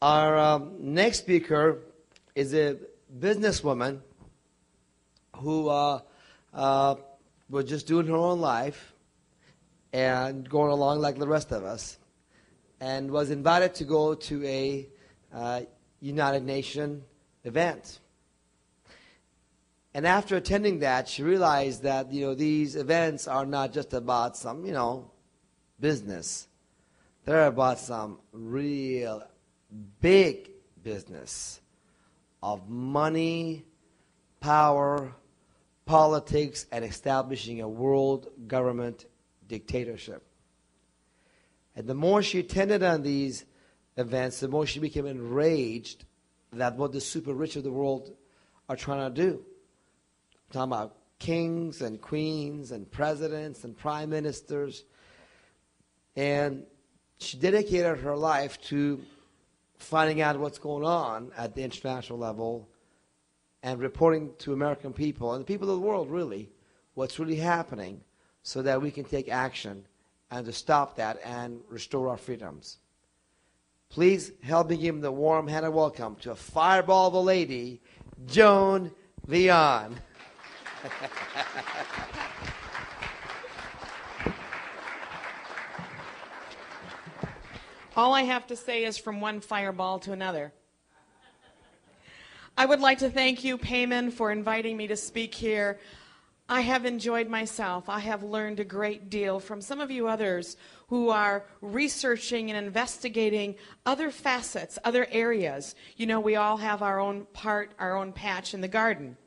Our next speaker is a businesswoman who was just doing her own life and going along like the rest of us, and was invited to go to a United Nations event. And after attending that, she realized that, these events are not just about some, business. They're about some real big business of money, power, politics, and establishing a world government dictatorship. And the more she attended on these events, the more she became enraged that what the super rich of the world are trying to do. I'm talking about kings and queens and presidents and prime ministers. And she dedicated her life to finding out what's going on at the international level and reporting to American people and the people of the world, really, what's really happening so that we can take action and to stop that and restore our freedoms. Please help me give the warm-handed welcome to a fireball of a lady, Joan Vion. All I have to say is from one fireball to another. I would like to thank you, Payman, for inviting me to speak here. I have enjoyed myself. I have learned a great deal from some of you others who are researching and investigating other facets, other areas. We all have our own part, our own patch in the garden.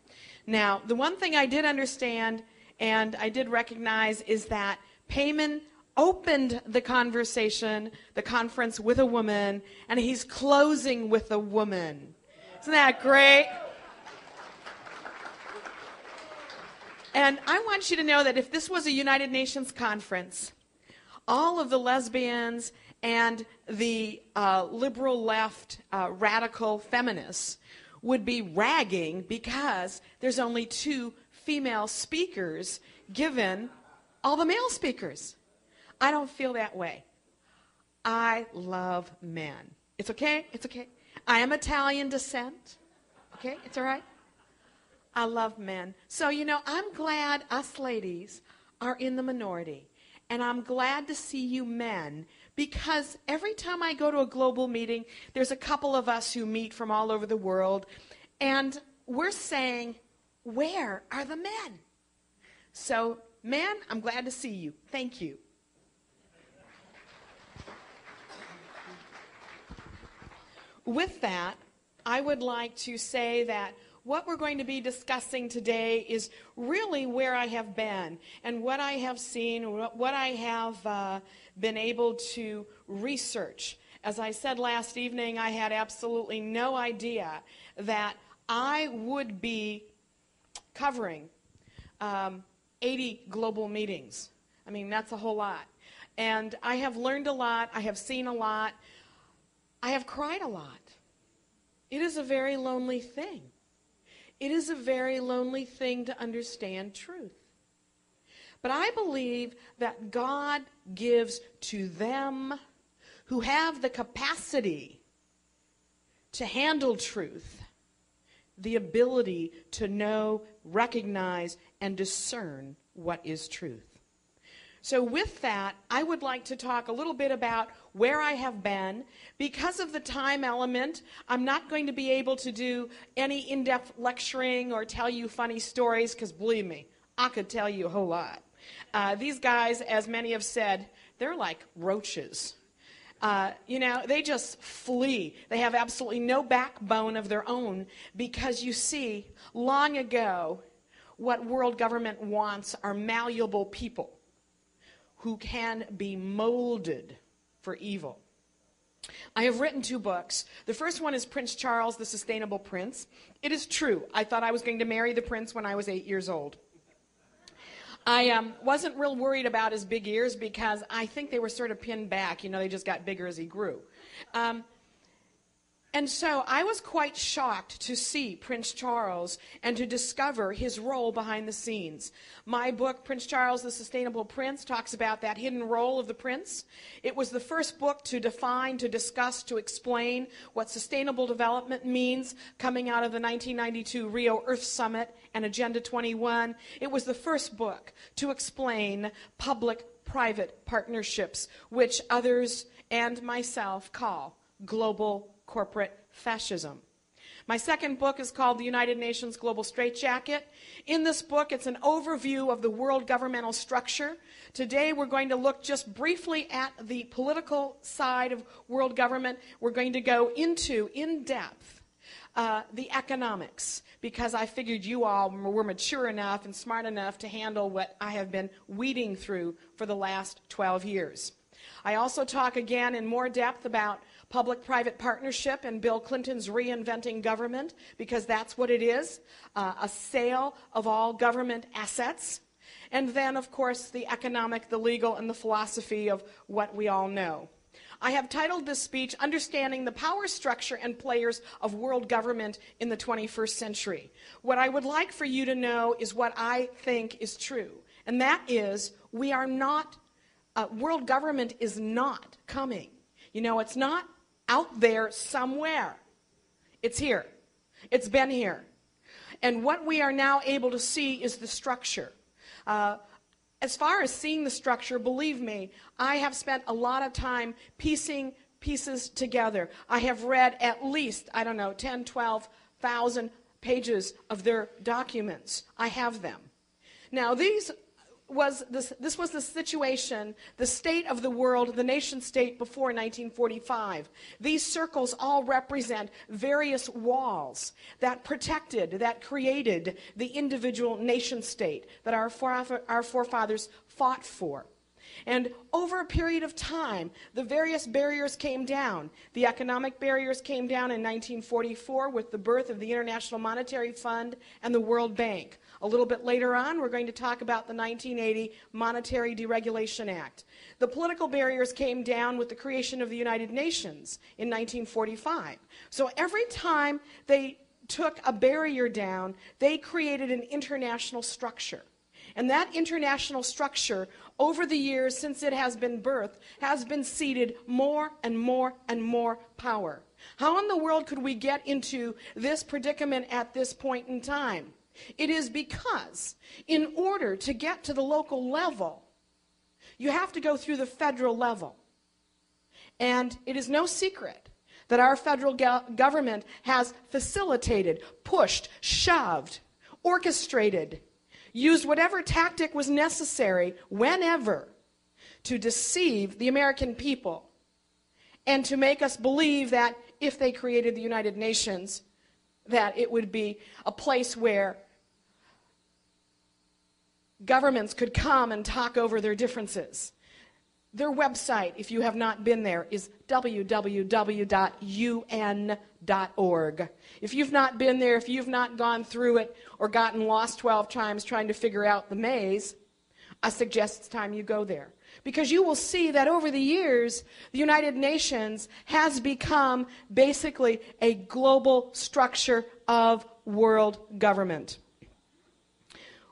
Now, the one thing I did understand and I did recognize is that Payman opened the conversation, the conference, with a woman, and he's closing with a woman. Isn't that great? And I want you to know that if this was a United Nations conference, all of the lesbians and the liberal left radical feminists would be ragging because there's only 2 female speakers given all the male speakers. I don't feel that way. I love men. It's okay? It's okay. I am Italian descent. Okay? It's all right? I love men. So, I'm glad us ladies are in the minority. And I'm glad to see you men, because every time I go to a global meeting, there's a couple of us who meet from all over the world, and we're saying, where are the men? So, men, I'm glad to see you. Thank you. With that, I would like to say that what we're going to be discussing today is really where I have been and what I have seen, what I have been able to research. As I said last evening, I had absolutely no idea that I would be covering 80 global meetings. I mean, that's a whole lot. And I have learned a lot. I have seen a lot. I have cried a lot. It is a very lonely thing. It is a very lonely thing to understand truth. But I believe that God gives to them who have the capacity to handle truth the ability to know, recognize, and discern what is truth. So with that, I would like to talk a little bit about where I have been. Because of the time element, I'm not going to be able to do any in-depth lecturing or tell you funny stories, because believe me, I could tell you a whole lot. These guys, as many have said, they're like roaches. They just flee. They have absolutely no backbone of their own, because you see, long ago, what world government wants are malleable people who can be molded for evil. I have written 2 books. The first one is Prince Charles, the Sustainable Prince. It is true. I thought I was going to marry the prince when I was 8 years old. I wasn't real worried about his big ears because I think they were sort of pinned back. They just got bigger as he grew. And And so I was quite shocked to see Prince Charles and to discover his role behind the scenes. My book, Prince Charles, the Sustainable Prince, talks about that hidden role of the prince. It was the first book to define, to discuss, to explain what sustainable development means coming out of the 1992 Rio Earth Summit and Agenda 21. It was the first book to explain public-private partnerships, which others and myself call global corporate fascism. My second book is called The United Nations Global Straitjacket. In this book, it's an overview of the world governmental structure. Today, we're going to look just briefly at the political side of world government. We're going to go into, in depth, the economics, because I figured you all were mature enough and smart enough to handle what I have been weeding through for the last 12 years. I also talk again in more depth about public-private partnership and Bill Clinton's reinventing government, because that's what it is, a sale of all government assets. And then, of course, the economic, the legal, and the philosophy of what we all know. I have titled this speech, Understanding the Power Structure and Players of World Government in the 21st Century. What I would like for you to know is what I think is true, and that is we are not, world government is not coming. You know, it's not out there somewhere. It's here. It's been here. And what we are now able to see is the structure. As far as seeing the structure, believe me, I have spent a lot of time piecing pieces together. I have read at least, 10, 12,000 pages of their documents. I have them. Now, this was the situation, the state of the world, the nation state before 1945. These circles all represent various walls that protected, that created the individual nation state that our forefathers fought for. And over a period of time, the various barriers came down. The economic barriers came down in 1944 with the birth of the International Monetary Fund and the World Bank. A little bit later on, we're going to talk about the 1980 Monetary Deregulation Act. The political barriers came down with the creation of the United Nations in 1945. So every time they took a barrier down, they created an international structure. And that international structure, over the years since it has been birthed, has been ceded more and more and more power. How in the world could we get into this predicament at this point in time? It is because in order to get to the local level, you have to go through the federal level. And it is no secret that our federal government has facilitated, pushed, shoved, orchestrated, used whatever tactic was necessary, whenever, to deceive the American people and to make us believe that if they created the United Nations, that it would be a place where governments could come and talk over their differences. Their website, if you have not been there, is www.un.org. If you've not been there, if you've not gone through it or gotten lost 12 times trying to figure out the maze, I suggest it's time you go there. Because you will see that over the years, the United Nations has become basically a global structure of world government.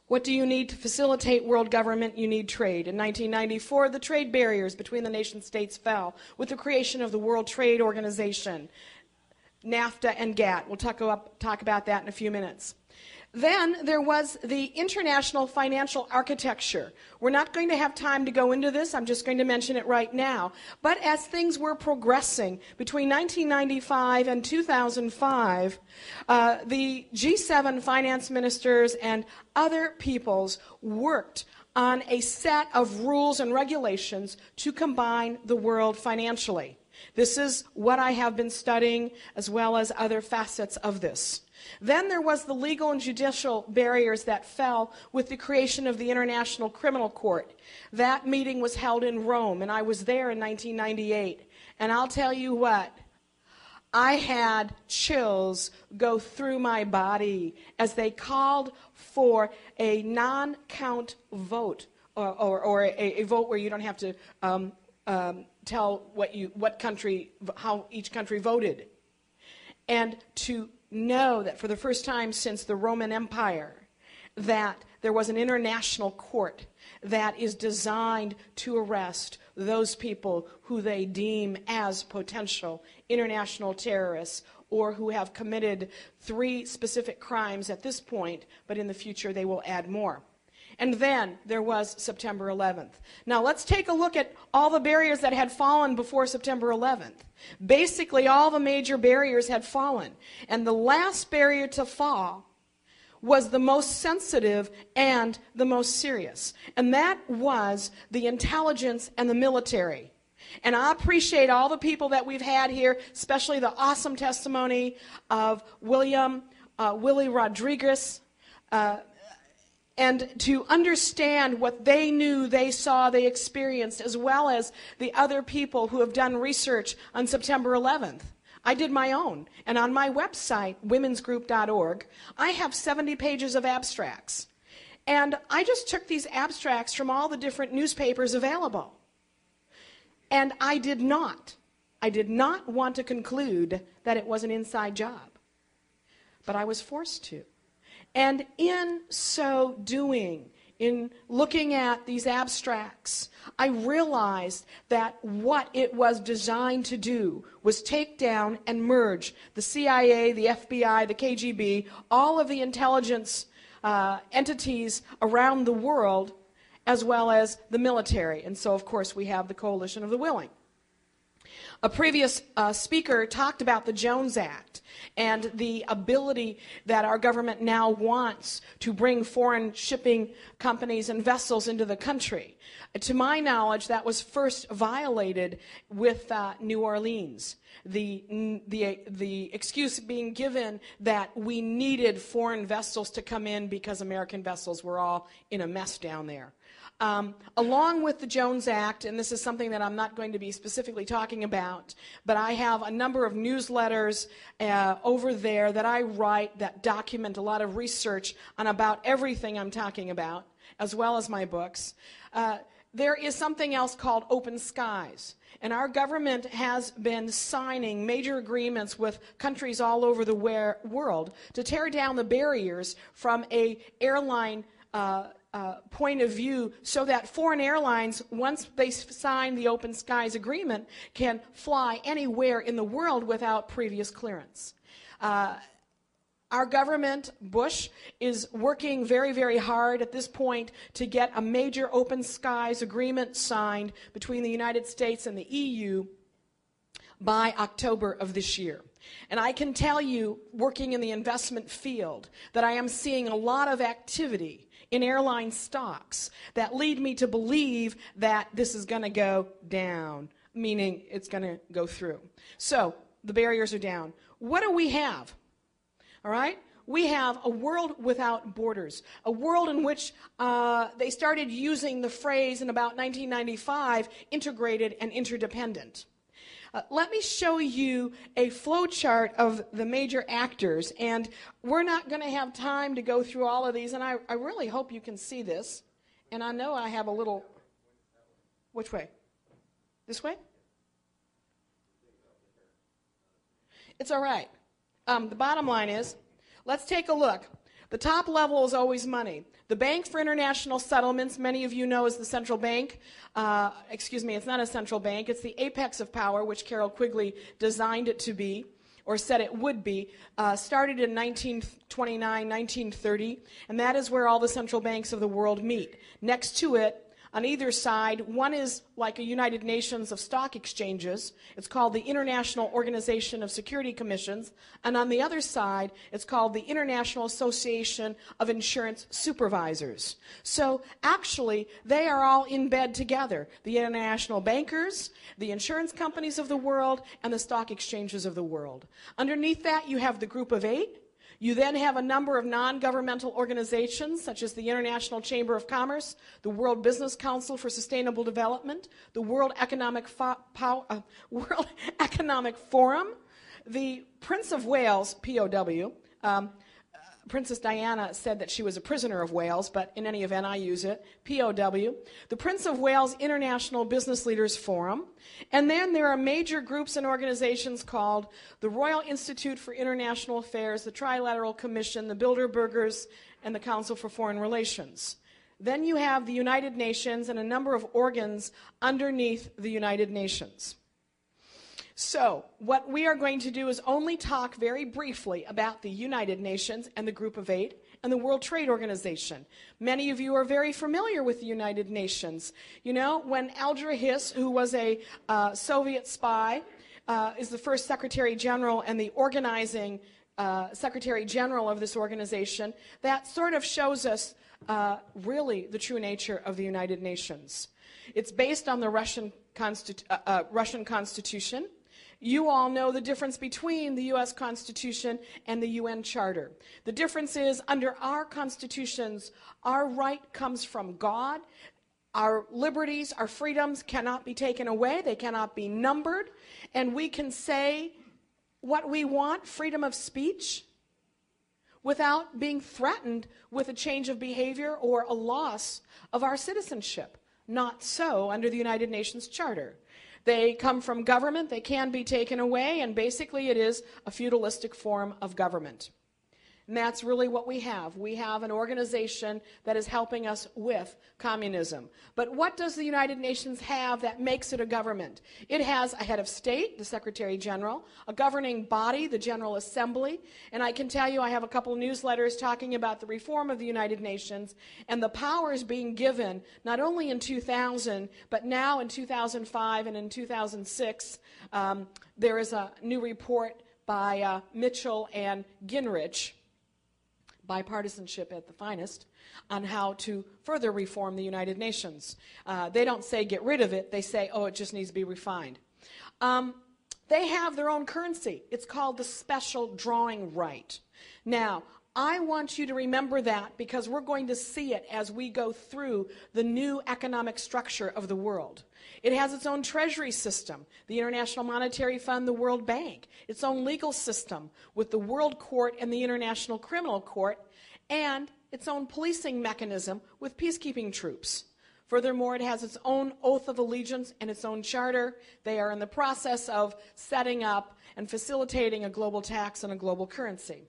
What do you need to facilitate world government? You need trade. In 1994, the trade barriers between the nation states fell with the creation of the World Trade Organization, NAFTA and GATT. We'll talk about that in a few minutes. Then there was the international financial architecture. We're not going to have time to go into this. I'm just going to mention it right now. But as things were progressing between 1995 and 2005, the G7 finance ministers and other peoples worked on a set of rules and regulations to combine the world financially. This is what I have been studying, as well as other facets of this. Then there was the legal and judicial barriers that fell with the creation of the International Criminal Court. That meeting was held in Rome, and I was there in 1998. And I'll tell you what, I had chills go through my body as they called for a non-count vote, or a vote where you don't have to tell how each country voted. and to know that for the first time since the Roman Empire, that there was an international court that is designed to arrest those people who they deem as potential international terrorists or who have committed 3 specific crimes at this point, but in the future they will add more. And then there was September 11th. Now let's take a look at all the barriers that had fallen before September 11th. Basically, all the major barriers had fallen. And the last barrier to fall was the most sensitive and the most serious. And that was the intelligence and the military. And I appreciate all the people that we've had here, especially the awesome testimony of Willie Rodriguez, and to understand what they knew, they saw, they experienced, as well as the other people who have done research on September 11th. I did my own. And on my website, womensgroup.org, I have 70 pages of abstracts. And I just took these abstracts from all the different newspapers available. And I did not want to conclude that it was an inside job. But I was forced to. And in so doing, in looking at these abstracts, I realized that what it was designed to do was take down and merge the CIA, the FBI, the KGB, all of the intelligence entities around the world, as well as the military. And so, of course, we have the Coalition of the Willing. A previous speaker talked about the Jones Act and the ability that our government now wants to bring foreign shipping companies and vessels into the country. To my knowledge, that was first violated with New Orleans. The excuse being given that we needed foreign vessels to come in because American vessels were all in a mess down there. Along with the Jones Act, and this is something that I'm not going to be specifically talking about, but I have a number of newsletters over there that I write that document a lot of research on about everything I'm talking about, as well as my books. There is something else called Open Skies. And our government has been signing major agreements with countries all over the world to tear down the barriers from an airline point of view so that foreign airlines, once they sign the Open Skies Agreement, can fly anywhere in the world without previous clearance. Our government, Bush, is working very, very hard at this point to get a major Open Skies Agreement signed between the United States and the EU by October of this year. And I can tell you, working in the investment field, that I am seeing a lot of activity in airline stocks that lead me to believe that this is going to go down, meaning it's going to go through. So the barriers are down. What do we have? All right? We have a world without borders, a world in which they started using the phrase in about 1995, integrated and interdependent. Let me show you a flow chart of the major actors, and we're not going to have time to go through all of these, and I really hope you can see this. And I know I have a little... Which way? This way? It's all right. The bottom line is, let's take a look. The top level is always money. The Bank for International Settlements, many of you know is the central bank. It's not a central bank. It's the apex of power, which Carroll Quigley designed it to be, or said it would be, started in 1929, 1930, and that is where all the central banks of the world meet. Next to it, on either side, one is like a United Nations of stock exchanges. It's called the International Organization of Security Commissions. And on the other side, it's called the International Association of Insurance Supervisors. So actually, they are all in bed together. The international bankers, the insurance companies of the world, and the stock exchanges of the world. Underneath that, you have the Group of Eight. You then have a number of non-governmental organizations, such as the International Chamber of Commerce, the World Business Council for Sustainable Development, the World Economic Forum, the Prince of Wales, POW, Princess Diana said that she was a prisoner of Wales, but in any event, I use it, POW, the Prince of Wales International Business Leaders Forum. And then there are major groups and organizations called the Royal Institute for International Affairs, the Trilateral Commission, the Bilderbergers, and the Council for Foreign Relations. Then you have the United Nations and a number of organs underneath the United Nations. So, what we are going to do is only talk very briefly about the United Nations and the Group of Eight and the World Trade Organization. Many of you are very familiar with the United Nations. You know, when Aldrich Hiss, who was a Soviet spy, is the first Secretary General and the organizing Secretary General of this organization, that sort of shows us really the true nature of the United Nations. It's based on the Russian Constitution. You all know the difference between the U.S. Constitution and the UN Charter. The difference is, under our constitutions, our right comes from God. Our liberties, our freedoms cannot be taken away. They cannot be numbered. And we can say what we want, freedom of speech, without being threatened with a change of behavior or a loss of our citizenship. Not so under the United Nations Charter. They come from government, they can be taken away, and basically it is a feudalistic form of government. And that's really what we have. We have an organization that is helping us with communism. But what does the United Nations have that makes it a government? It has a head of state, the Secretary General, a governing body, the General Assembly, and I can tell you I have a couple newsletters talking about the reform of the United Nations and the powers being given not only in 2000, but now in 2005 and in 2006. There is a new report by Mitchell and Gingrich, bipartisanship at the finest, on how to further reform the United Nations. They don't say get rid of it, they say, oh, it just needs to be refined. They have their own currency. It's called the special drawing right. Now, I want you to remember that because we're going to see it as we go through the new economic structure of the world. It has its own treasury system, the International Monetary Fund, the World Bank, its own legal system with the World Court and the International Criminal Court, and its own policing mechanism with peacekeeping troops. Furthermore, it has its own oath of allegiance and its own charter. They are in the process of setting up and facilitating a global tax and a global currency.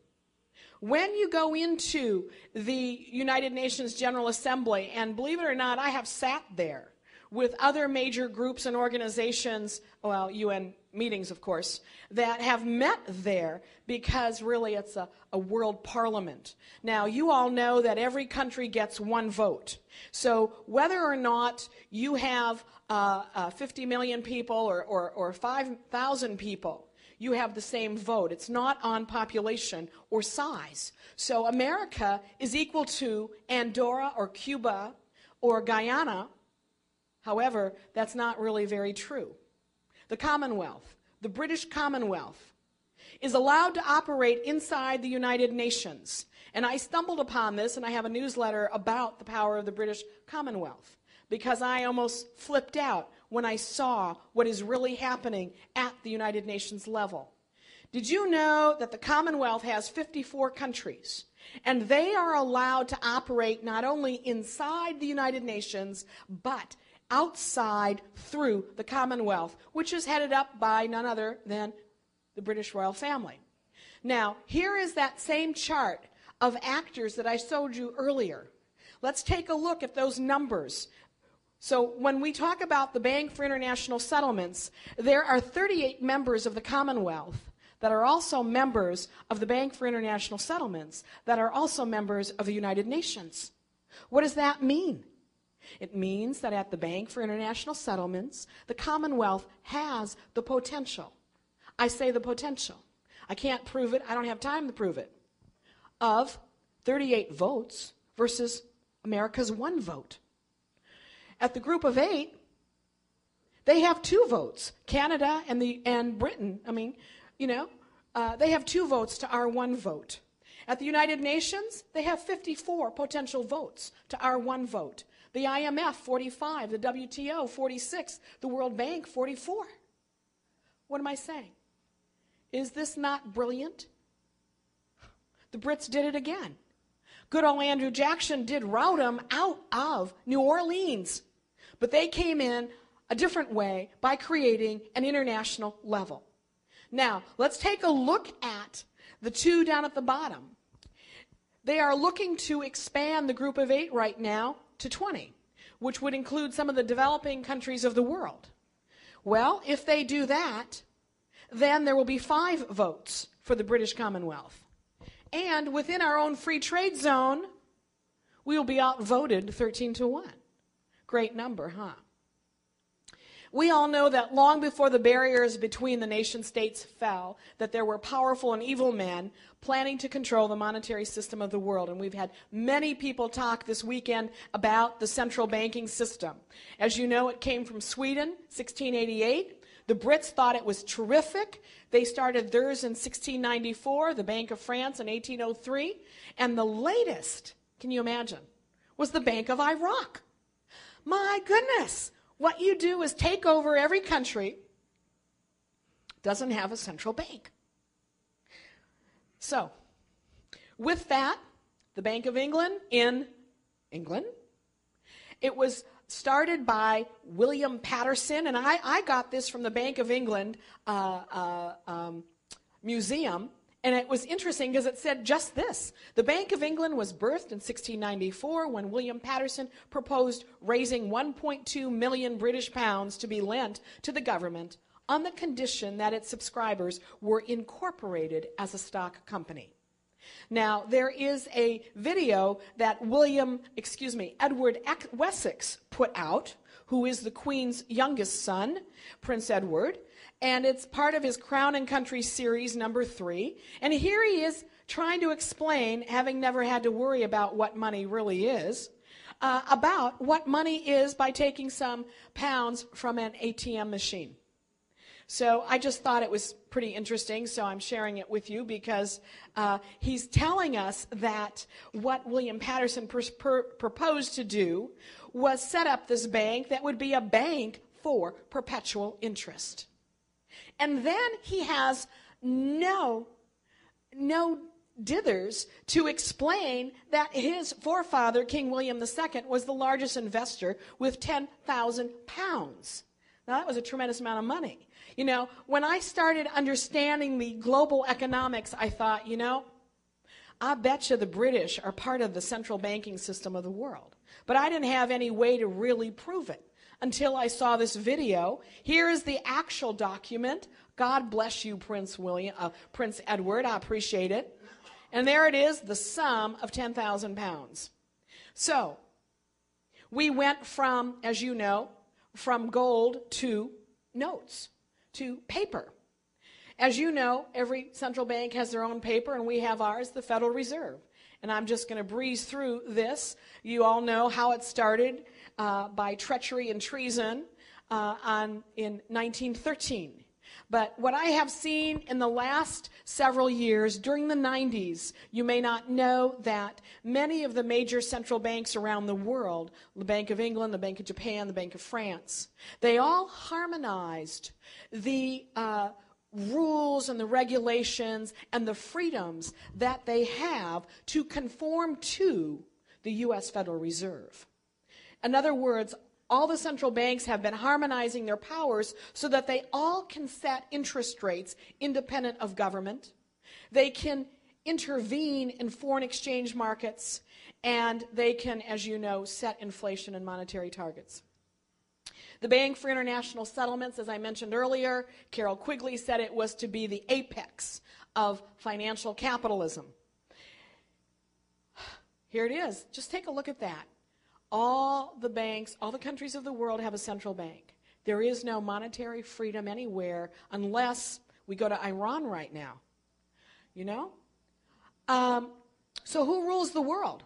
When you go into the United Nations General Assembly, and believe it or not, I have sat there with other major groups and organizations, well, UN meetings, of course, that have met there because really it's a world parliament. Now, you all know that every country gets one vote. So whether or not you have 50 million people or 5,000 people, you have the same vote. It's not on population or size. So America is equal to Andorra or Cuba or Guyana. However, that's not really very true. The Commonwealth, the British Commonwealth, is allowed to operate inside the United Nations. And I stumbled upon this, and I have a newsletter about the power of the British Commonwealth, because I almost flipped out when I saw what is really happening at the United Nations level. Did you know that the Commonwealth has 54 countries, and they are allowed to operate not only inside the United Nations, but outside through the Commonwealth, which is headed up by none other than the British royal family. Now, here is that same chart of actors that I showed you earlier. Let's take a look at those numbers. So when we talk about the Bank for International Settlements, there are 38 members of the Commonwealth that are also members of the Bank for International Settlements that are also members of the United Nations. What does that mean? It means that at the Bank for International Settlements, the Commonwealth has the potential. I say the potential. I can't prove it. I don't have time to prove it. Of 38 votes versus America's 1 vote. At the Group of 8, they have 2 votes. Canada and Britain, they have 2 votes to our 1 vote. At the United Nations, they have 54 potential votes to our 1 vote. The IMF, 45. The WTO, 46. The World Bank, 44. What am I saying? Is this not brilliant? the Brits did it again. Good old Andrew Jackson did rout them out of New Orleans. But they came in a different way by creating an international level. Now, let's take a look at the two down at the bottom. They are looking to expand the group of 8 right now to 20, which would include some of the developing countries of the world. Well, if they do that, then there will be 5 votes for the British Commonwealth. And within our own free trade zone, we will be outvoted 13-1. Great number, huh? We all know that long before the barriers between the nation states fell, that there were powerful and evil men planning to control the monetary system of the world. And we've had many people talk this weekend about the central banking system. As you know, it came from Sweden, 1688. The Brits thought it was terrific. They started theirs in 1694, the Bank of France in 1803. And the latest, can you imagine, was the Bank of Iraq. My goodness. What you do is take over every country doesn't have a central bank. So, with that, the Bank of England in England, it was started by William Patterson, and I got this from the Bank of England museum, and it was interesting because it said just this. The Bank of England was birthed in 1694 when William Patterson proposed raising 1.2 million British pounds to be lent to the government on the condition that its subscribers were incorporated as a stock company. Now, there is a video that Edward Wessex put out, who is the Queen's youngest son, Prince Edward, and it's part of his Crown and Country series number 3. And here he is trying to explain, having never had to worry about what money really is, about what money is by taking some pounds from an ATM machine. So I just thought it was pretty interesting, so I'm sharing it with you because he's telling us that what William Patterson proposed to do was set up this bank that would be a bank for perpetual interest. And then he has no dithers to explain that his forefather, King William II, was the largest investor with 10,000 pounds. Now, that was a tremendous amount of money. You know, when I started understanding the global economics, I thought, I bet you the British are part of the central banking system of the world. But I didn't have any way to really prove it until I saw this video. Here is the actual document. God bless you, Prince Edward. I appreciate it. And there it is, the sum of 10,000 pounds. So, we went from, as you know, from gold to notes, to paper. As you know, every central bank has their own paper, and we have ours, the Federal Reserve. And I'm just going to breeze through this. You all know how it started by treachery and treason in 1913. But what I have seen in the last several years, during the 90s, you may not know that many of the major central banks around the world, the Bank of England, the Bank of Japan, the Bank of France, they all harmonized the rules and the regulations and the freedoms that they have to conform to the U.S. Federal Reserve. In other words, all the central banks have been harmonizing their powers so that they all can set interest rates independent of government. They can intervene in foreign exchange markets, and they can, as you know, set inflation and monetary targets. The Bank for International Settlements, as I mentioned earlier, Carol Quigley said it was to be the apex of financial capitalism. Here it is. Just take a look at that. All the banks, all the countries of the world have a central bank. There is no monetary freedom anywhere unless we go to Iran right now. So who rules the world?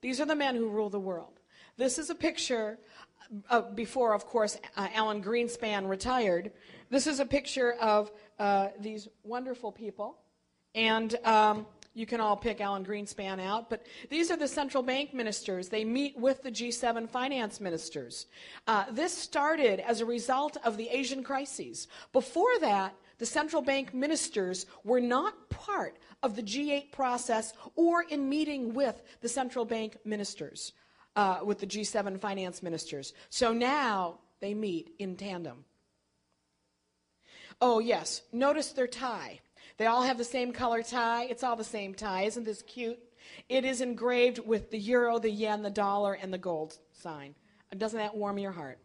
These are the men who rule the world. This is a picture before, of course, Alan Greenspan retired. This is a picture of these wonderful people. And you can all pick Alan Greenspan out, but these are the central bank ministers. They meet with the G7 finance ministers. This started as a result of the Asian crises. Before that, the central bank ministers were not part of the G8 process or in meeting with the central bank ministers, with the G7 finance ministers. So now they meet in tandem. Oh, yes. Notice their tie. They all have the same color tie. It's all the same tie. Isn't this cute? It is engraved with the euro, the yen, the dollar, and the gold sign. Doesn't that warm your heart?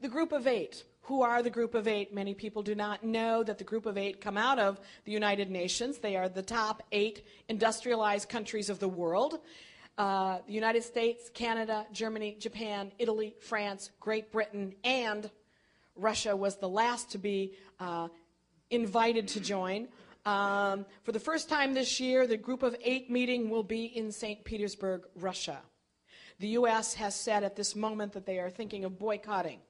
The Group of Eight. Who are the Group of Eight? Many people do not know that the Group of Eight come out of the United Nations. They are the top 8 industrialized countries of the world. The United States, Canada, Germany, Japan, Italy, France, Great Britain, and Russia was the last to be invited to join. For the first time this year, the Group of 8 meeting will be in St. Petersburg, Russia. The U.S. has said at this moment that they are thinking of boycotting.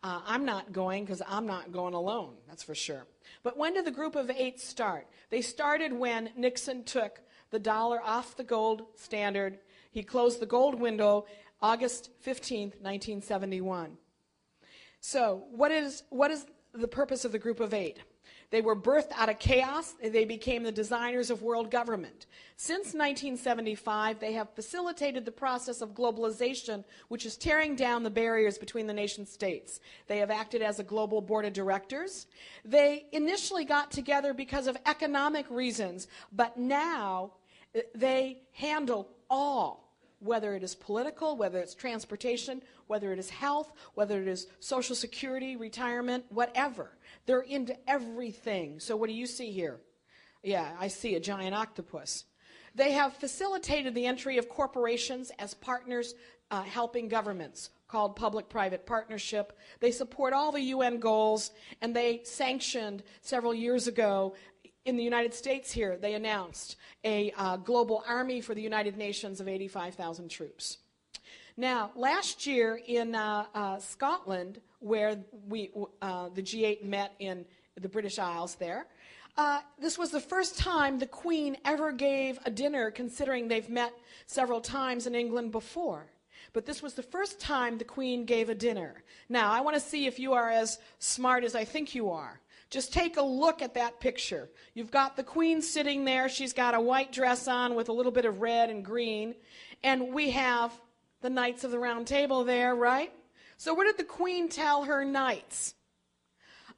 I'm not going because I'm not going alone, that's for sure. But when did the Group of 8 start? They started when Nixon took the dollar off the gold standard. He closed the gold window August 15th, 1971. So what is the purpose of the Group of 8? They were birthed out of chaos. They became the designers of world government. Since 1975, they have facilitated the process of globalization, which is tearing down the barriers between the nation states. They have acted as a global board of directors. They initially got together because of economic reasons, but now they handle all, whether it is political, whether it's transportation, whether it is health, whether it is Social Security, retirement, whatever. They're into everything. So what do you see here? Yeah, I see a giant octopus. They have facilitated the entry of corporations as partners helping governments, called public-private partnership. They support all the UN goals, and they sanctioned several years ago in the United States here, they announced a global army for the United Nations of 85,000 troops. Now, last year in Scotland, where the G8 met in the British Isles there, this was the first time the Queen ever gave a dinner, considering they've met several times in England before. But this was the first time the Queen gave a dinner. Now, I want to see if you are as smart as I think you are. Just take a look at that picture. You've got the Queen sitting there. She's got a white dress on with a little bit of red and green. And we have the Knights of the Round Table there, right? So what did the Queen tell her knights?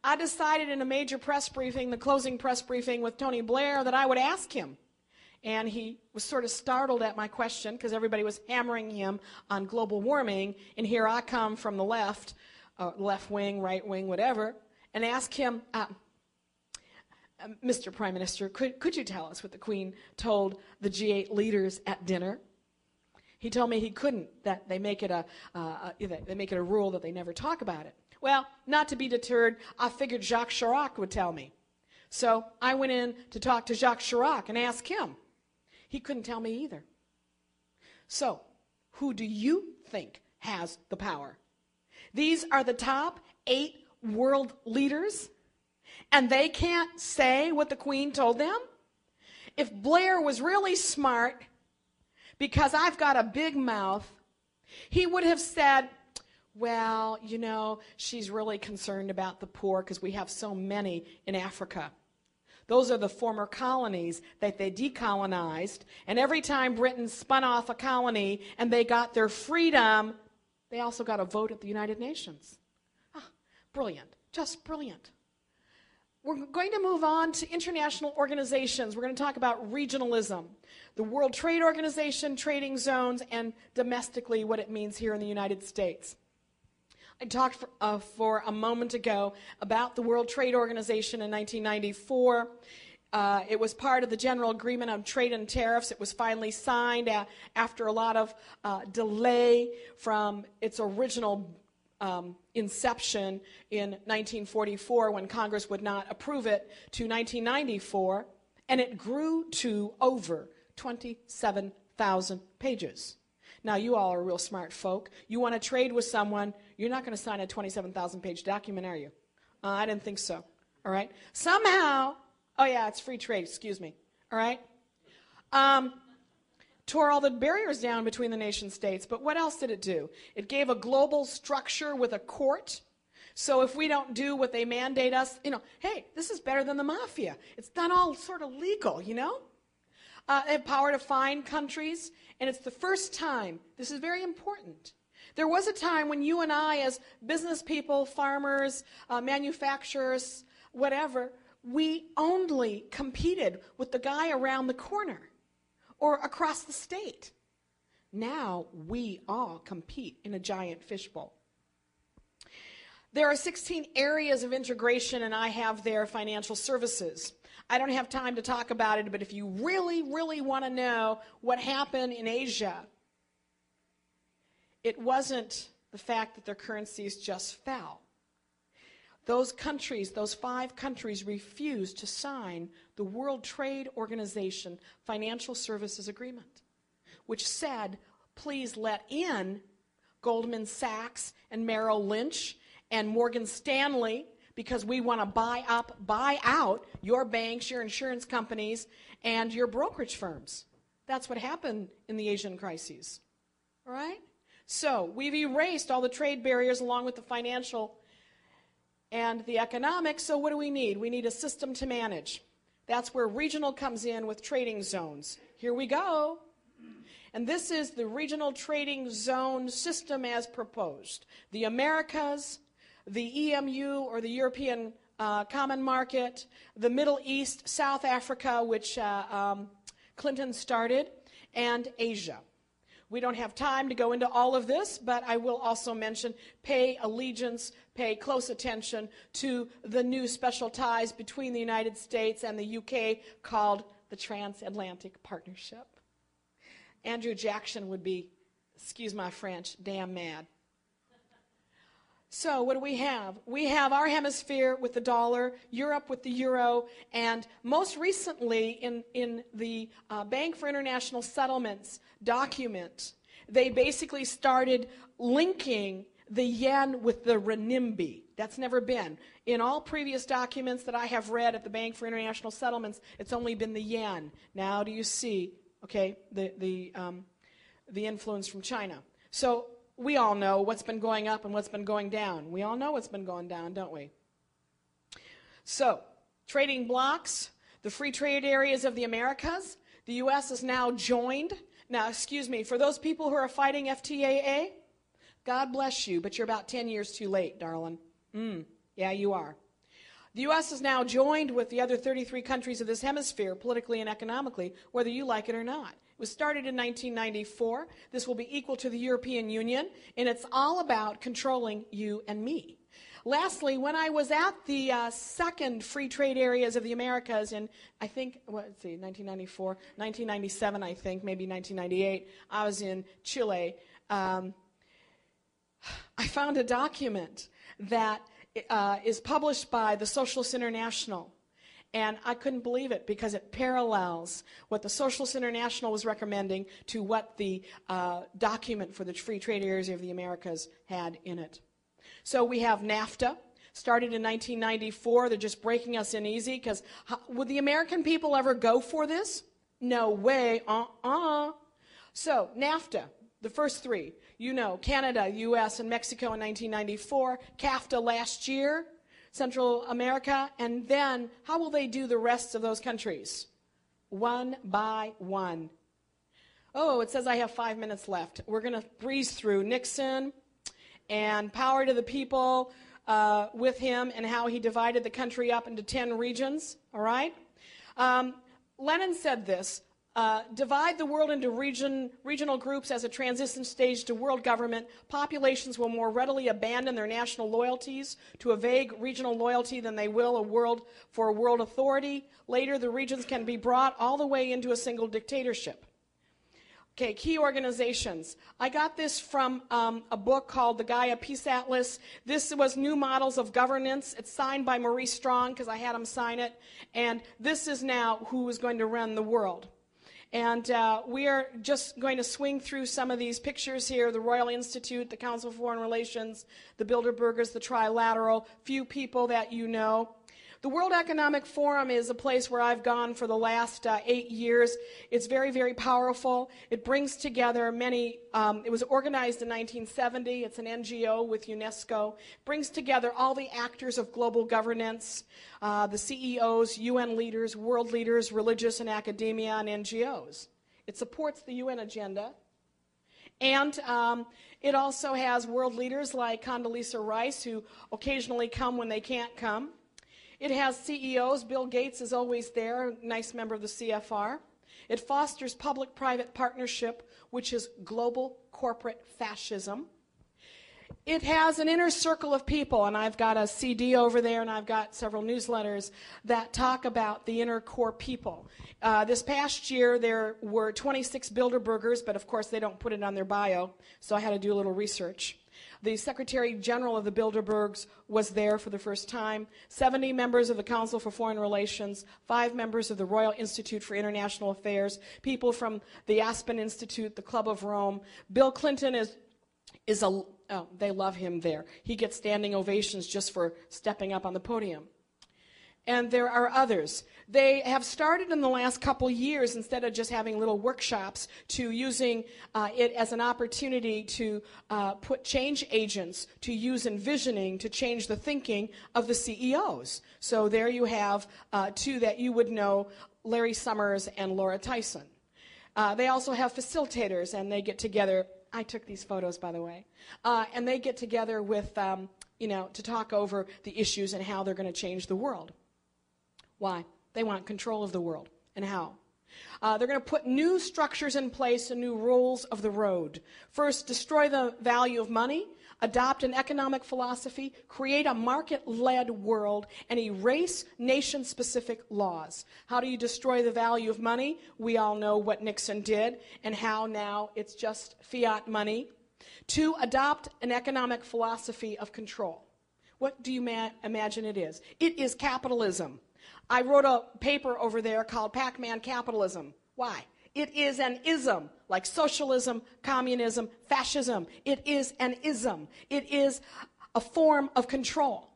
I decided in a major press briefing, the closing press briefing with Tony Blair, that I would ask him. And he was sort of startled at my question because everybody was hammering him on global warming. And here I come from the left wing, right wing, whatever, and ask him, Mr. Prime Minister, could you tell us what the Queen told the G8 leaders at dinner? He told me he couldn't, that they make it a rule that they never talk about it. Well, not to be deterred, I figured Jacques Chirac would tell me. So I went in to talk to Jacques Chirac and ask him. He couldn't tell me either. So, who do you think has the power? These are the top 8 world leaders, and they can't say what the Queen told them? If Blair was really smart, because I've got a big mouth, he would have said, well, you know, she's really concerned about the poor because we have so many in Africa. Those are the former colonies that they decolonized, and every time Britain spun off a colony and they got their freedom, they also got a vote at the United Nations. Brilliant, just brilliant. We're going to move on to international organizations. We're going to talk about regionalism, the World Trade Organization, trading zones, and domestically what it means here in the United States. I talked for a moment ago about the World Trade Organization in 1994. It was part of the General Agreement on Trade and Tariffs. It was finally signed after a lot of delay from its original inception in 1944 when Congress would not approve it to 1994, and it grew to over 27,000 pages. Now, you all are real smart folk. You want to trade with someone, you're not going to sign a 27,000-page document, are you? I didn't think so, all right? Somehow, oh yeah, it's free trade, excuse me, all right? Tore all the barriers down between the nation states, but what else did it do? It gave a global structure with a court So if we don't do what they mandate us, hey, this is better than the mafia. It's not all sort of legal, They have power to fine countries, and it's the first time, this is very important. There was a time when you and I, as business people, farmers, manufacturers, whatever, we only competed with the guy around the corner or across the state. Now we all compete in a giant fishbowl. There are 16 areas of integration, and I have there financial services. I don't have time to talk about it, but if you really, really want to know what happened in Asia, it wasn't the fact that their currencies just fell. Those countries, those 5 countries, refused to sign the World Trade Organization Financial Services Agreement, which said, please let in Goldman Sachs and Merrill Lynch and Morgan Stanley, because we want to buy out your banks, your insurance companies, and your brokerage firms. That's what happened in the Asian crises. All right? So we've erased all the trade barriers along with the financial and the economic. So what do we need? We need a system to manage. That's where regional comes in with trading zones. Here we go. And this is the regional trading zone system as proposed. The Americas, the EMU, or the European Common Market, the Middle East, South Africa, which Clinton started, and Asia. We don't have time to go into all of this, but I will also mention pay allegiance, pay close attention to the new special ties between the United States and the UK called the Transatlantic Partnership. Andrew Jackson would be, excuse my French, damn mad. So what do we have? We have our hemisphere with the dollar, Europe with the euro, and most recently in the Bank for International Settlements document, they basically started linking the yen with the renminbi. That's never been. In all previous documents that I have read at the Bank for International Settlements, it's only been the yen. Now do you see, okay, the influence from China. So we all know what's been going up and what's been going down. We all know what's been going down, don't we? So, trading blocks, the free trade areas of the Americas. The U.S. is now joined. Now, excuse me, for those people who are fighting FTAA, God bless you, but you're about 10 years too late, darling. Yeah, you are. The U.S. is now joined with the other 33 countries of this hemisphere, politically and economically, whether you like it or not. It was started in 1994. This will be equal to the European Union, and it's all about controlling you and me. Lastly, when I was at the second free trade areas of the Americas in, I think, 1994, 1997, I think, maybe 1998, I was in Chile. I found a document that is published by the Socialist International. And I couldn't believe it because it parallels what the Socialist International was recommending to what the document for the free trade areas of the Americas had in it. So we have NAFTA, started in 1994. They're just breaking us in easy because would the American people ever go for this? No way. So NAFTA, the first three, Canada, U.S., and Mexico in 1994, CAFTA last year, Central America, and then how will they do the rest of those countries? One by one. Oh, it says I have 5 minutes left. We're going to breeze through Nixon and power to the people with him and how he divided the country up into 10 regions, all right? Lenin said this, divide the world into regional groups as a transition stage to world government. Populations will more readily abandon their national loyalties to a vague regional loyalty than they will for a world authority. Later, the regions can be brought all the way into a single dictatorship. Okay, key organizations. I got this from a book called The Gaia Peace Atlas. This was New Models of Governance. It's signed by Maurice Strong because I had him sign it. And this is now who is going to run the world. And we are just going to swing through some of these pictures here, the Royal Institute, the Council for Foreign Relations, the Bilderbergers, the Trilateral, few people that you know. The World Economic Forum is a place where I've gone for the last 8 years. It's very, very powerful. It brings together many, it was organized in 1970. It's an NGO with UNESCO. It brings together all the actors of global governance, the CEOs, UN leaders, world leaders, religious and academia, and NGOs. It supports the UN agenda. And it also has world leaders like Condoleezza Rice, who occasionally come when they can't come. It has CEOs. Bill Gates is always there, a nice member of the CFR. It fosters public-private partnership, which is global corporate fascism. It has an inner circle of people, and I've got a CD over there, and I've got several newsletters that talk about the inner core people. This past year, there were 26 Bilderbergers, but of course they don't put it on their bio, so I had to do a little research. The Secretary General of the Bilderbergs was there for the first time, 70 members of the Council for Foreign Relations, 5 members of the Royal Institute for International Affairs, people from the Aspen Institute, the Club of Rome. Bill Clinton they love him there. He gets standing ovations just for stepping up on the podium. And there are others. They have started in the last couple years, instead of just having little workshops, to using it as an opportunity to put change agents to use envisioning to change the thinking of the CEOs. So there you have 2 that you would know, Larry Summers and Laura Tyson. They also have facilitators, and they get together. I took these photos, by the way. And they get together with, to talk over the issues and how they're going to change the world. Why? They want control of the world. And how? They're going to put new structures in place and new rules of the road. First, destroy the value of money, adopt an economic philosophy, create a market-led world, and erase nation-specific laws. How do you destroy the value of money? We all know what Nixon did and how now it's just fiat money. 2, adopt an economic philosophy of control. What do you imagine it is? It is capitalism. I wrote a paper over there called Pac-Man Capitalism. Why? It is an ism, like socialism, communism, fascism. It is an ism. It is a form of control.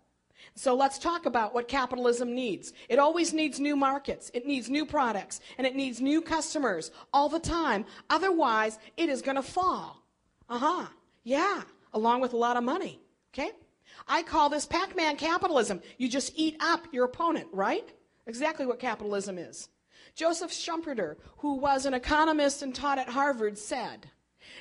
So let's talk about what capitalism needs. It always needs new markets. It needs new products. And it needs new customers all the time. Otherwise, it is going to fall. Yeah, along with a lot of money. Okay? I call this Pac-Man capitalism. You just eat up your opponent, right? Exactly what capitalism is. Joseph Schumpeter, who was an economist and taught at Harvard, said,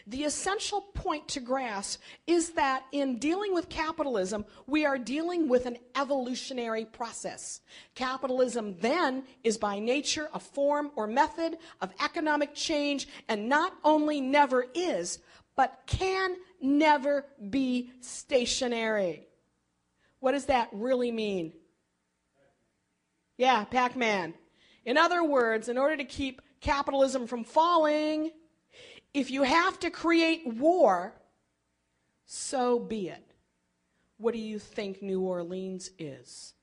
the essential point to grasp is that in dealing with capitalism, we are dealing with an evolutionary process. Capitalism then is by nature a form or method of economic change, and not only never is, but can never be stationary. What does that really mean? Yeah, Pac-Man. In other words, in order to keep capitalism from falling, if you have to create war, so be it. What do you think New Orleans is?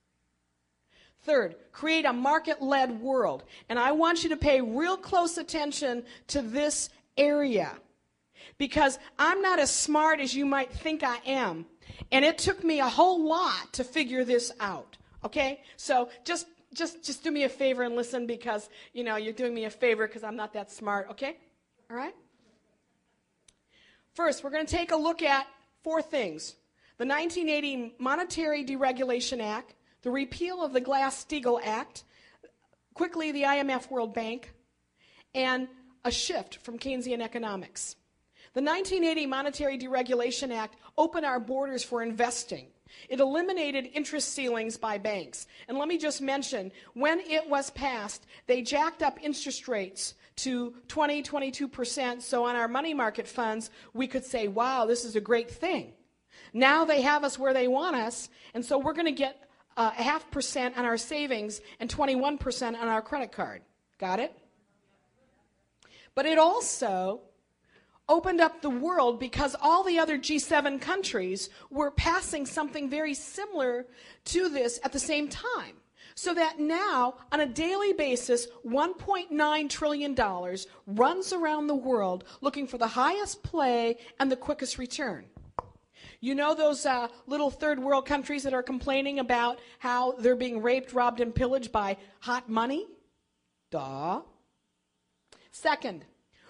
Third, create a market-led world. And I want you to pay real close attention to this area, because I'm not as smart as you might think I am. And it took me a whole lot to figure this out. Okay? So just do me a favor and listen, because, you're doing me a favor because I'm not that smart. Okay? All right? First, we're going to take a look at 4 things. The 1980 Monetary Deregulation Act, the repeal of the Glass-Steagall Act, quickly the IMF World Bank, and a shift from Keynesian economics. The 1980 Monetary Deregulation Act opened our borders for investing. It eliminated interest ceilings by banks. And let me just mention, when it was passed, they jacked up interest rates to 22%. So on our money market funds, we could say, wow, this is a great thing. Now they have us where they want us, and so we're going to get 0.5% on our savings and 21% on our credit card. Got it? But it also opened up the world, because all the other G7 countries were passing something very similar to this at the same time. So that now, on a daily basis, $1.9 trillion runs around the world looking for the highest play and the quickest return. You know those little third world countries that are complaining about how they're being raped, robbed, and pillaged by hot money? Duh. Second,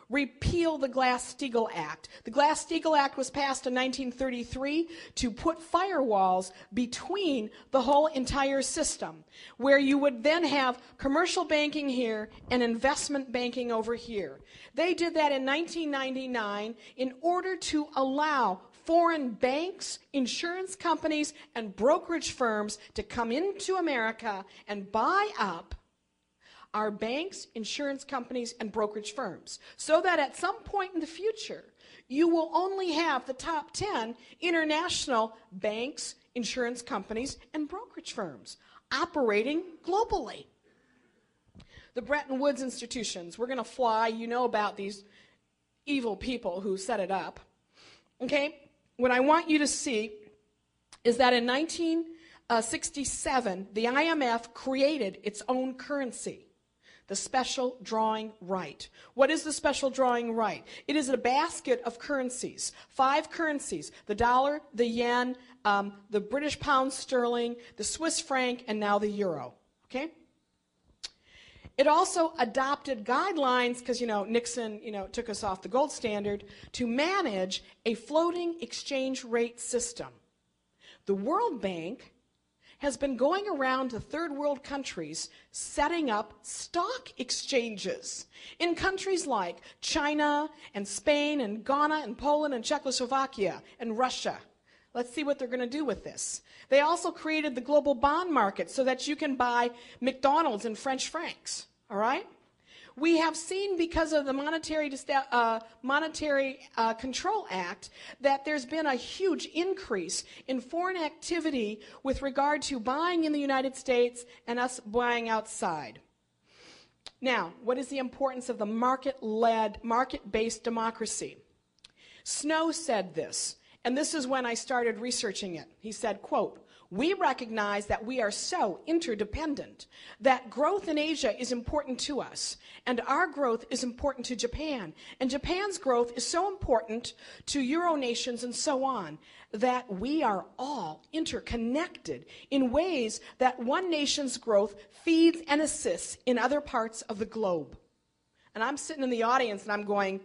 repeal the Glass-Steagall Act. The Glass-Steagall Act was passed in 1933 to put firewalls between the whole entire system, where you would then have commercial banking here and investment banking over here. They did that in 1999 in order to allow foreign banks, insurance companies, and brokerage firms to come into America and buy up our banks, insurance companies, and brokerage firms, so that at some point in the future, you will only have the top 10 international banks, insurance companies, and brokerage firms operating globally. The Bretton Woods institutions, we're going to fly, you know about these evil people who set it up. Okay? What I want you to see is that in 1967, the IMF created its own currency. The special drawing right. What is the special drawing right? It is a basket of currencies, 5 currencies: the dollar, the yen, the British pound sterling, the Swiss franc, and now the euro. Okay? It also adopted guidelines, because, Nixon, took us off the gold standard, to manage a floating exchange rate system. The World Bank has been going around to third world countries setting up stock exchanges in countries like China and Spain and Ghana and Poland and Czechoslovakia and Russia. Let's see what they're going to do with this. They also created the global bond market so that you can buy McDonald's in French francs. All right? We have seen, because of the Monetary Control Act, that there's been a huge increase in foreign activity with regard to buying in the United States and us buying outside. Now, what is the importance of the market-led, market-based democracy? Snow said this, and this is when I started researching it. He said, quote, "We recognize that we are so interdependent, that growth in Asia is important to us, and our growth is important to Japan, and Japan's growth is so important to Euro nations and so on, that we are all interconnected in ways that one nation's growth feeds and assists in other parts of the globe." And I'm sitting in the audience and I'm going,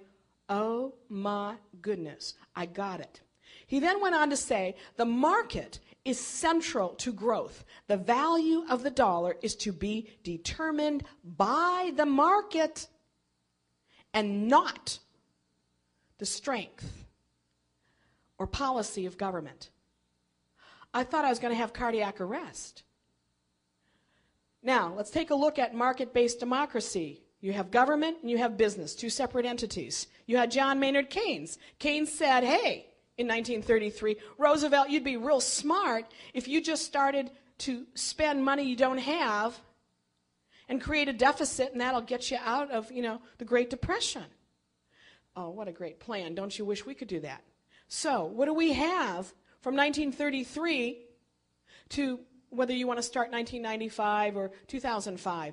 oh my goodness, I got it. He then went on to say, the market is central to growth. The value of the dollar is to be determined by the market and not the strength or policy of government. I thought I was going to have cardiac arrest. Now, let's take a look at market-based democracy. You have government and you have business, 2 separate entities. You had John Maynard Keynes. Keynes said, hey, in 1933, Roosevelt, you'd be real smart if you just started to spend money you don't have and create a deficit, and that'll get you out of, the Great Depression. Oh, what a great plan. Don't you wish we could do that? So, what do we have from 1933 to whether you want to start 1995 or 2005?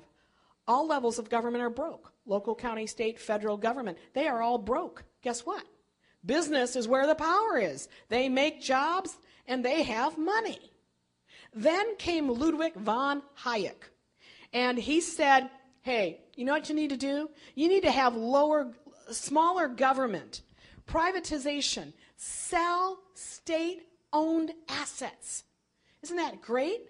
All levels of government are broke. Local, county, state, federal government. They are all broke. Guess what? Business is where the power is. They make jobs and they have money. Then came Ludwig von Hayek. And he said, hey, you know what you need to do? You need to have smaller government, privatization, sell state-owned assets. Isn't that great?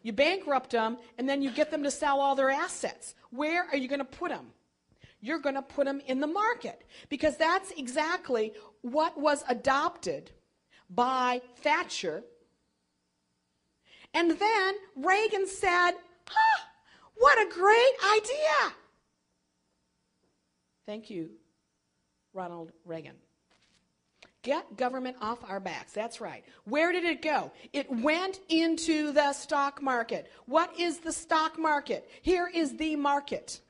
You bankrupt them and then you get them to sell all their assets. Where are you going to put them? You're going to put them in the market, because that's exactly what was adopted by Thatcher. And then Reagan said, what a great idea. Thank you, Ronald Reagan. Get government off our backs. That's right. Where did it go? It went into the stock market. What is the stock market? Here is the market.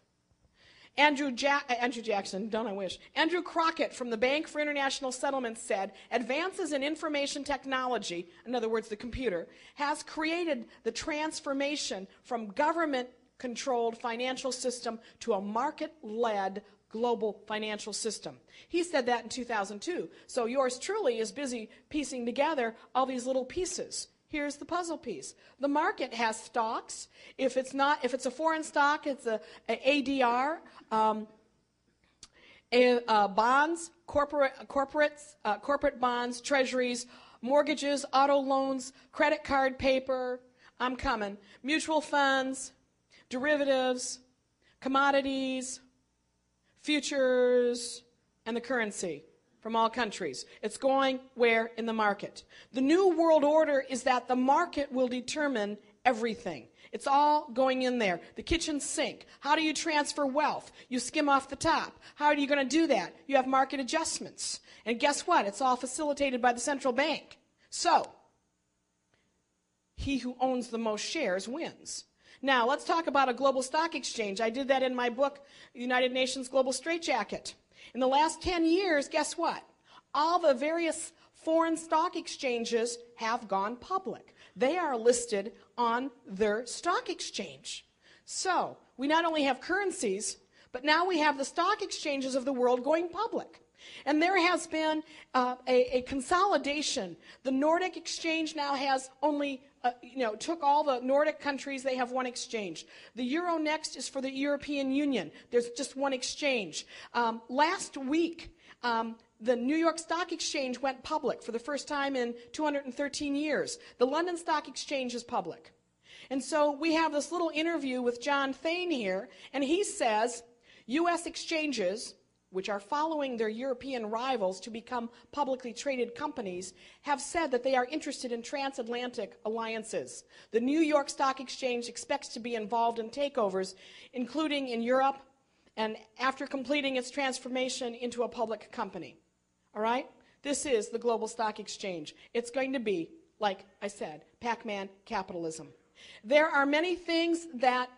Andrew Jackson, don't I wish? Andrew Crockett from the Bank for International Settlements said, advances in information technology, in other words, the computer, has created the transformation from government-controlled financial system to a market-led global financial system. He said that in 2002. So yours truly is busy piecing together all these little pieces. Here's the puzzle piece. The market has stocks. If it's a foreign stock, it's a ADR, bonds, corporate bonds, treasuries, mortgages, auto loans, credit card paper, I'm coming, mutual funds, derivatives, commodities, futures, and the currency from all countries. It's going where? In the market. The new world order is that the market will determine everything. It's all going in there. The kitchen sink. How do you transfer wealth? You skim off the top. How are you going to do that? You have market adjustments. And guess what? It's all facilitated by the central bank. So, he who owns the most shares wins. Now, let's talk about a global stock exchange. I did that in my book, United Nations Global Straitjacket. In the last 10 years, guess what? All the various foreign stock exchanges have gone public. They are listed on their stock exchange. So, we not only have currencies, but now we have the stock exchanges of the world going public. And there has been a consolidation. The Nordic exchange now has only, took all the Nordic countries, they have one exchange. The Euronext is for the European Union. There's just one exchange. Last week, the New York Stock Exchange went public for the first time in 213 years. The London Stock Exchange is public. And so we have this little interview with John Thain here, and he says U.S. exchanges, which are following their European rivals to become publicly traded companies, have said that they are interested in transatlantic alliances. The New York Stock Exchange expects to be involved in takeovers, including in Europe, and after completing its transformation into a public company. All right? This is the global stock exchange. It's going to be, like I said, Pac-Man capitalism. There are many things that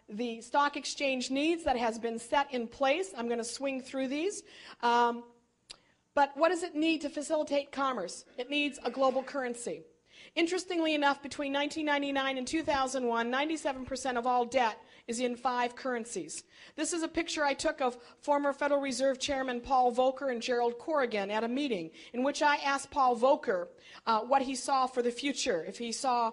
the stock exchange needs that has been set in place. I'm going to swing through these. But what does it need to facilitate commerce? It needs a global currency. Interestingly enough, between 1999 and 2001, 97% of all debt is in 5 currencies. This is a picture I took of former Federal Reserve Chairman Paul Volcker and Gerald Corrigan at a meeting in which I asked Paul Volcker what he saw for the future, if he saw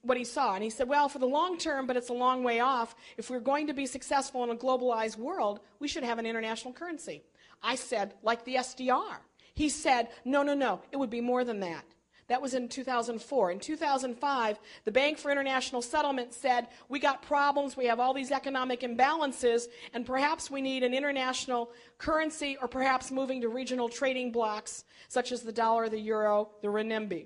what he saw. And he said, well, for the long term, but it's a long way off, if we're going to be successful in a globalized world, we should have an international currency. I said, like the SDR. He said, no, it would be more than that. That was in 2004. In 2005, the Bank for International Settlement said, we got problems, we have all these economic imbalances, and perhaps we need an international currency, or perhaps moving to regional trading blocks, such as the dollar, the euro, the renminbi.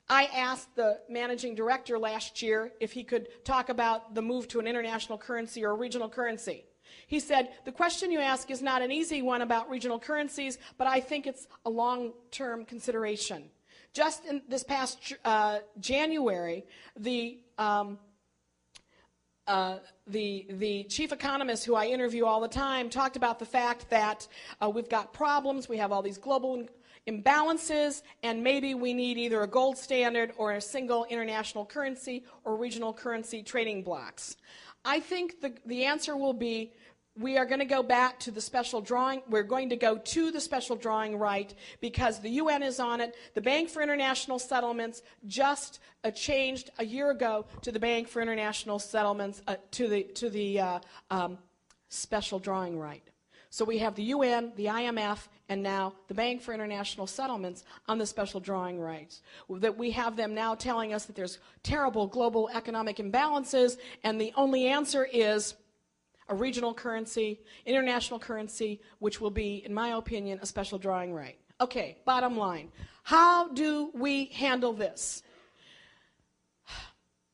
I asked the managing director last year if he could talk about the move to an international currency or a regional currency. He said, the question you ask is not an easy one about regional currencies, but I think it's a long-term consideration. Just in this past January, the chief economist who I interview all the time talked about the fact that we've got problems, we have all these global imbalances, and maybe we need either a gold standard or a single international currency or regional currency trading blocks. I think the answer will be we are going to go back to the special drawing. We're going to go to the special drawing right because the UN is on it. The Bank for International Settlements just changed a year ago to the Bank for International Settlements to the special drawing right. So we have the UN, the IMF, and now the Bank for International Settlements on the special drawing rights. That we have them now telling us that there's terrible global economic imbalances, and the only answer is a regional currency, international currency, which will be, in my opinion, a special drawing right. Okay, bottom line. How do we handle this?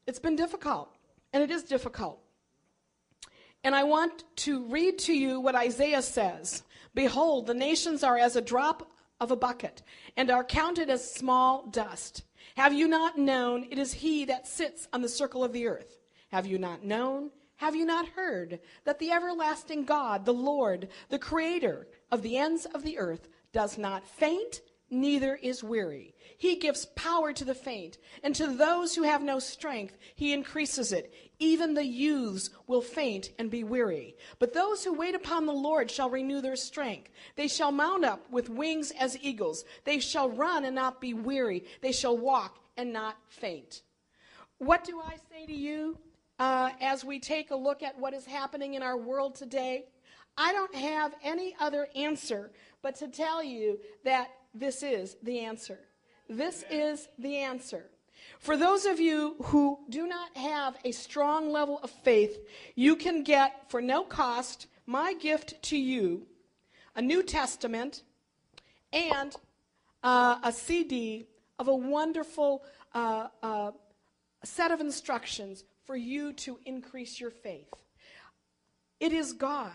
It's been difficult, and it is difficult. And I want to read to you what Isaiah says. Behold, the nations are as a drop of a bucket, and are counted as small dust. Have you not known? It is he that sits on the circle of the earth. Have you not known? Have you not heard that the everlasting God, the Lord, the creator of the ends of the earth, does not faint, neither is weary. He gives power to the faint, and to those who have no strength, he increases it. Even the youths will faint and be weary. But those who wait upon the Lord shall renew their strength. They shall mount up with wings as eagles. They shall run and not be weary. They shall walk and not faint. What do I say to you as we take a look at what is happening in our world today? I don't have any other answer but to tell you that this is the answer. This is the answer. For those of you who do not have a strong level of faith, you can get, for no cost, my gift to you, a New Testament and a CD of a wonderful set of instructions for you to increase your faith. It is God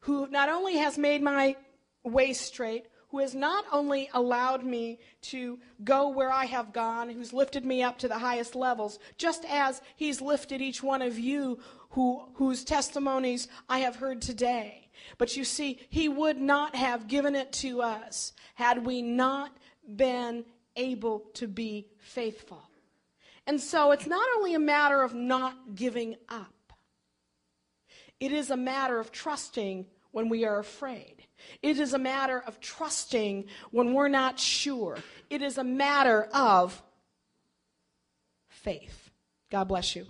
who not only has made my way straight, who has not only allowed me to go where I have gone, who's lifted me up to the highest levels, just as he's lifted each one of you whose testimonies I have heard today. But you see, he would not have given it to us had we not been able to be faithful. And so it's not only a matter of not giving up. It is a matter of trusting when we are afraid. It is a matter of trusting when we're not sure. It is a matter of faith. God bless you.